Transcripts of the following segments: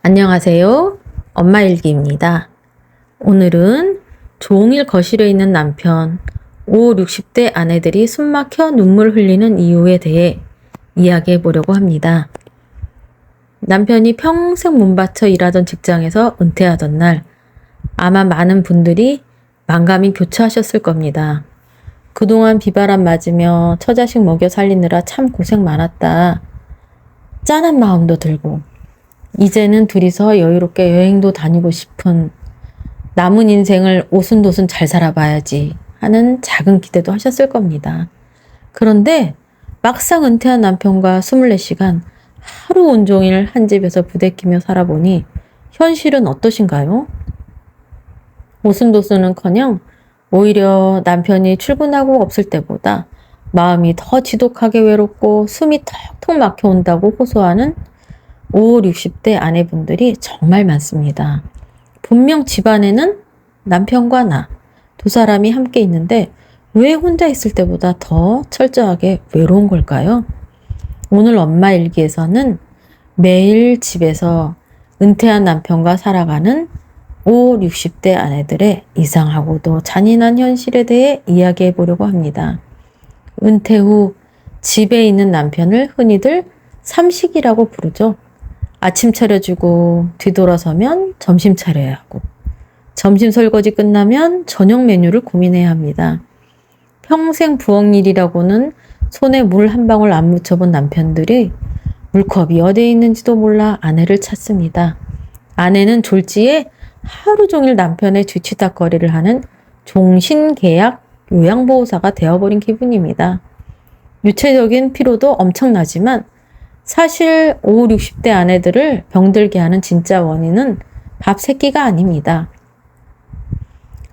안녕하세요. 엄마 일기입니다. 오늘은 종일 거실에 있는 남편, 5, 60대 아내들이 숨막혀 눈물 흘리는 이유에 대해 이야기해 보려고 합니다. 남편이 평생 몸바쳐 일하던 직장에서 은퇴하던 날, 아마 많은 분들이 만감이 교차하셨을 겁니다. 그동안 비바람 맞으며 처자식 먹여 살리느라 참 고생 많았다. 짠한 마음도 들고, 이제는 둘이서 여유롭게 여행도 다니고 싶은, 남은 인생을 오순도순 잘 살아봐야지 하는 작은 기대도 하셨을 겁니다. 그런데 막상 은퇴한 남편과 24시간 하루 온종일 한 집에서 부대끼며 살아보니 현실은 어떠신가요? 오순도순은커녕 오히려 남편이 출근하고 없을 때보다 마음이 더 지독하게 외롭고 숨이 턱턱 막혀온다고 호소하는 5, 60대 아내분들이 정말 많습니다. 분명 집안에는 남편과 나, 두 사람이 함께 있는데 왜 혼자 있을 때보다 더 철저하게 외로운 걸까요? 오늘 엄마 일기에서는 매일 집에서 은퇴한 남편과 살아가는 5, 60대 아내들의 이상하고도 잔인한 현실에 대해 이야기해 보려고 합니다. 은퇴 후 집에 있는 남편을 흔히들 삼식이라고 부르죠. 아침 차려주고 뒤돌아서면 점심 차려야 하고 점심 설거지 끝나면 저녁 메뉴를 고민해야 합니다. 평생 부엌 일이라고는 손에 물 한 방울 안 묻혀본 남편들이 물컵이 어디에 있는지도 몰라 아내를 찾습니다. 아내는 졸지에 하루 종일 남편의 뒤치다거리를 하는 종신계약 요양보호사가 되어버린 기분입니다. 유체적인 피로도 엄청나지만 사실 5, 60대 아내들을 병들게 하는 진짜 원인은 밥 세끼가 아닙니다.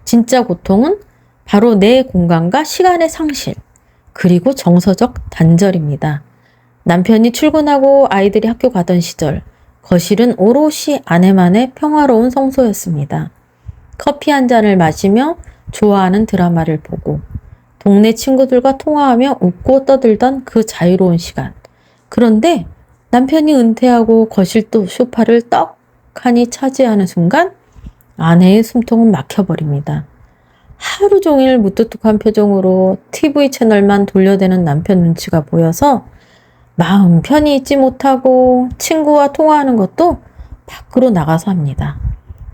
진짜 고통은 바로 내 공간과 시간의 상실, 그리고 정서적 단절입니다. 남편이 출근하고 아이들이 학교 가던 시절, 거실은 오롯이 아내만의 평화로운 성소였습니다. 커피 한 잔을 마시며 좋아하는 드라마를 보고, 동네 친구들과 통화하며 웃고 떠들던 그 자유로운 시간. 그런데 남편이 은퇴하고 거실도 소파를 떡하니 차지하는 순간 아내의 숨통은 막혀버립니다. 하루 종일 무뚝뚝한 표정으로 TV 채널만 돌려대는 남편 눈치가 보여서 마음 편히 있지 못하고 친구와 통화하는 것도 밖으로 나가서 합니다.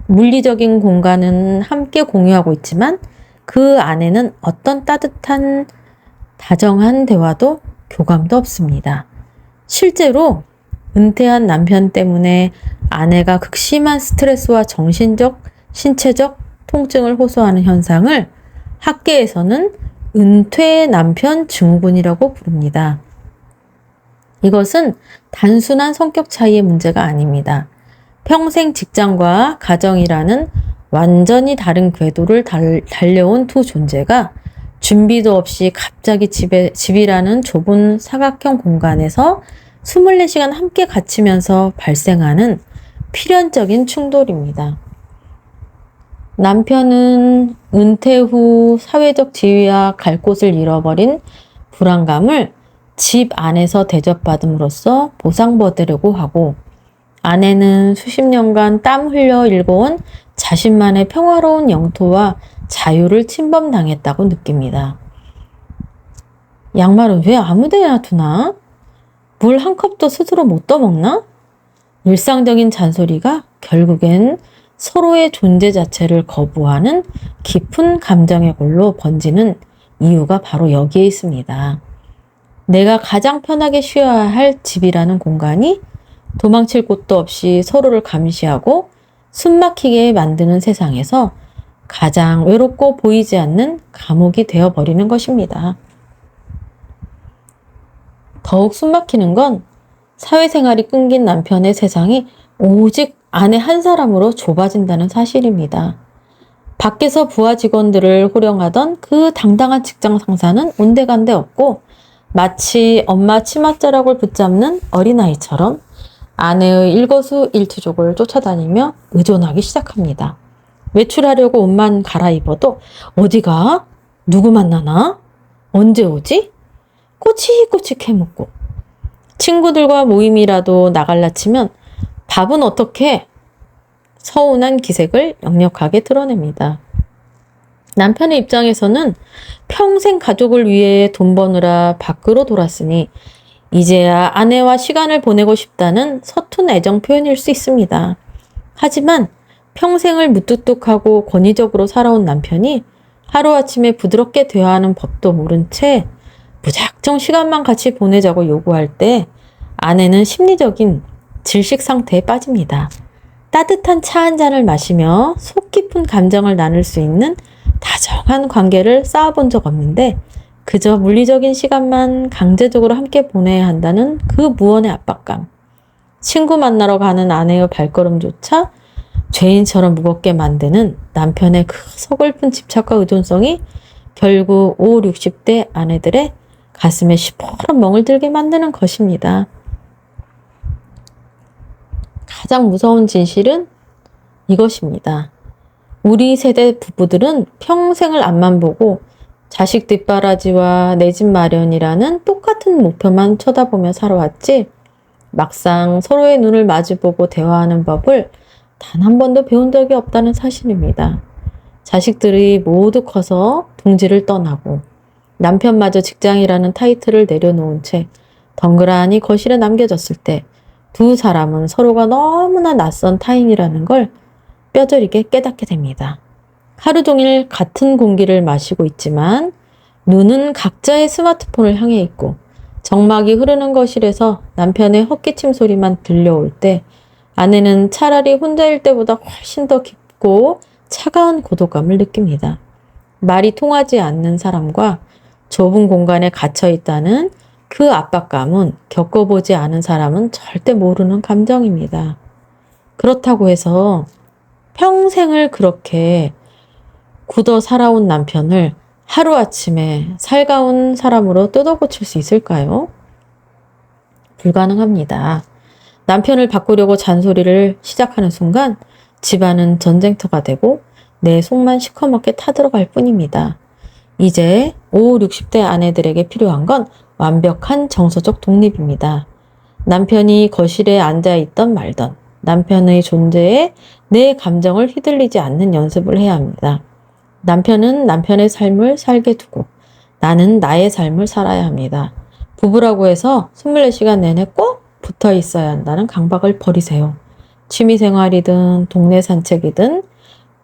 물리적인 공간은 함께 공유하고 있지만 그 안에는 어떤 따뜻한 다정한 대화도 교감도 없습니다. 실제로 은퇴한 남편 때문에 아내가 극심한 스트레스와 정신적, 신체적 통증을 호소하는 현상을 학계에서는 은퇴 남편 증후군이라고 부릅니다. 이것은 단순한 성격 차이의 문제가 아닙니다. 평생 직장과 가정이라는 완전히 다른 궤도를 달려온 두 존재가 준비도 없이 갑자기 집이라는 좁은 사각형 공간에서 24시간 함께 갇히면서 발생하는 필연적인 충돌입니다. 남편은 은퇴 후 사회적 지위와 갈 곳을 잃어버린 불안감을 집 안에서 대접받음으로써 보상받으려고 하고, 아내는 수십 년간 땀 흘려 일궈온 자신만의 평화로운 영토와 자유를 침범당했다고 느낍니다. 양말은 왜 아무데나 두나? 물 한 컵도 스스로 못 떠먹나? 일상적인 잔소리가 결국엔 서로의 존재 자체를 거부하는 깊은 감정의 골로 번지는 이유가 바로 여기에 있습니다. 내가 가장 편하게 쉬어야 할 집이라는 공간이 도망칠 곳도 없이 서로를 감시하고 숨막히게 만드는 세상에서 가장 외롭고 보이지 않는 감옥이 되어버리는 것입니다. 더욱 숨막히는 건 사회생활이 끊긴 남편의 세상이 오직 아내 한 사람으로 좁아진다는 사실입니다. 밖에서 부하 직원들을 호령하던 그 당당한 직장 상사는 온데간데 없고 마치 엄마 치맛자락을 붙잡는 어린아이처럼 아내의 일거수일투족을 쫓아다니며 의존하기 시작합니다. 외출하려고 옷만 갈아입어도 어디가? 누구 만나나? 언제 오지? 꼬치꼬치 캐묻고 친구들과 모임이라도 나갈라 치면 밥은 어떻게? 서운한 기색을 역력하게 드러냅니다. 남편의 입장에서는 평생 가족을 위해 돈 버느라 밖으로 돌았으니 이제야 아내와 시간을 보내고 싶다는 서툰 애정 표현일 수 있습니다. 하지만 평생을 무뚝뚝하고 권위적으로 살아온 남편이 하루아침에 부드럽게 대화하는 법도 모른 채 무작정 시간만 같이 보내자고 요구할 때 아내는 심리적인 질식 상태에 빠집니다. 따뜻한 차 한 잔을 마시며 속 깊은 감정을 나눌 수 있는 다정한 관계를 쌓아본 적 없는데 그저 물리적인 시간만 강제적으로 함께 보내야 한다는 그 무언의 압박감. 친구 만나러 가는 아내의 발걸음조차 죄인처럼 무겁게 만드는 남편의 그 서글픈 집착과 의존성이 결국 50, 60대 아내들의 가슴에 시퍼런 멍을 들게 만드는 것입니다. 가장 무서운 진실은 이것입니다. 우리 세대 부부들은 평생을 앞만 보고 자식 뒷바라지와 내 집 마련이라는 똑같은 목표만 쳐다보며 살아왔지 막상 서로의 눈을 마주보고 대화하는 법을 단 한 번도 배운 적이 없다는 사실입니다. 자식들이 모두 커서 둥지를 떠나고 남편마저 직장이라는 타이틀을 내려놓은 채 덩그라니 거실에 남겨졌을 때 두 사람은 서로가 너무나 낯선 타인이라는 걸 뼈저리게 깨닫게 됩니다. 하루 종일 같은 공기를 마시고 있지만 눈은 각자의 스마트폰을 향해 있고 정막이 흐르는 거실에서 남편의 헛기침 소리만 들려올 때 아내는 차라리 혼자일 때보다 훨씬 더 깊고 차가운 고독감을 느낍니다. 말이 통하지 않는 사람과 좁은 공간에 갇혀 있다는 그 압박감은 겪어보지 않은 사람은 절대 모르는 감정입니다. 그렇다고 해서 평생을 그렇게 굳어 살아온 남편을 하루아침에 살가운 사람으로 뜯어고칠 수 있을까요? 불가능합니다. 남편을 바꾸려고 잔소리를 시작하는 순간 집안은 전쟁터가 되고 내 속만 시커멓게 타들어갈 뿐입니다. 이제 50, 60대 아내들에게 필요한 건 완벽한 정서적 독립입니다. 남편이 거실에 앉아있던 말던 남편의 존재에 내 감정을 휘둘리지 않는 연습을 해야 합니다. 남편은 남편의 삶을 살게 두고 나는 나의 삶을 살아야 합니다. 부부라고 해서 24시간 내내 꼭 붙어 있어야 한다는 강박을 버리세요. 취미생활이든 동네 산책이든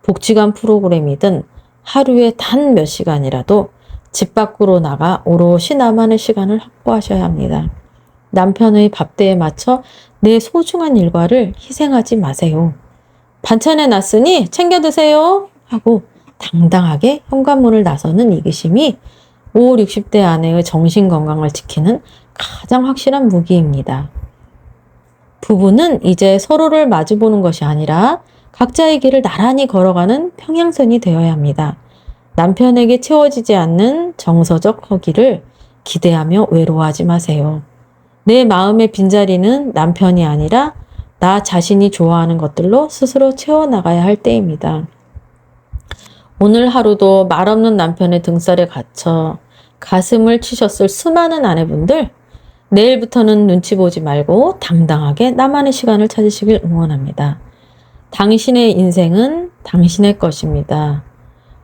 복지관 프로그램이든 하루에 단 몇 시간이라도 집 밖으로 나가 오롯이 나만의 시간을 확보하셔야 합니다. 남편의 밥대에 맞춰 내 소중한 일과를 희생하지 마세요. 반찬해 놨으니 챙겨 드세요 하고 당당하게 현관문을 나서는 이기심이 50, 60대 아내의 정신건강을 지키는 가장 확실한 무기입니다. 부부는 이제 서로를 마주보는 것이 아니라 각자의 길을 나란히 걸어가는 평행선이 되어야 합니다. 남편에게 채워지지 않는 정서적 허기를 기대하며 외로워하지 마세요. 내 마음의 빈자리는 남편이 아니라 나 자신이 좋아하는 것들로 스스로 채워나가야 할 때입니다. 오늘 하루도 말없는 남편의 등살에 갇혀 가슴을 치셨을 수많은 아내분들, 내일부터는 눈치 보지 말고 당당하게 나만의 시간을 찾으시길 응원합니다. 당신의 인생은 당신의 것입니다.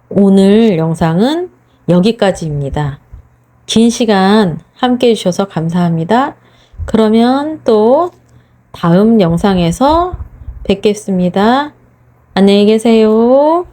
오늘 영상은 여기까지입니다. 긴 시간 함께 해주셔서 감사합니다. 그러면 또 다음 영상에서 뵙겠습니다. 안녕히 계세요.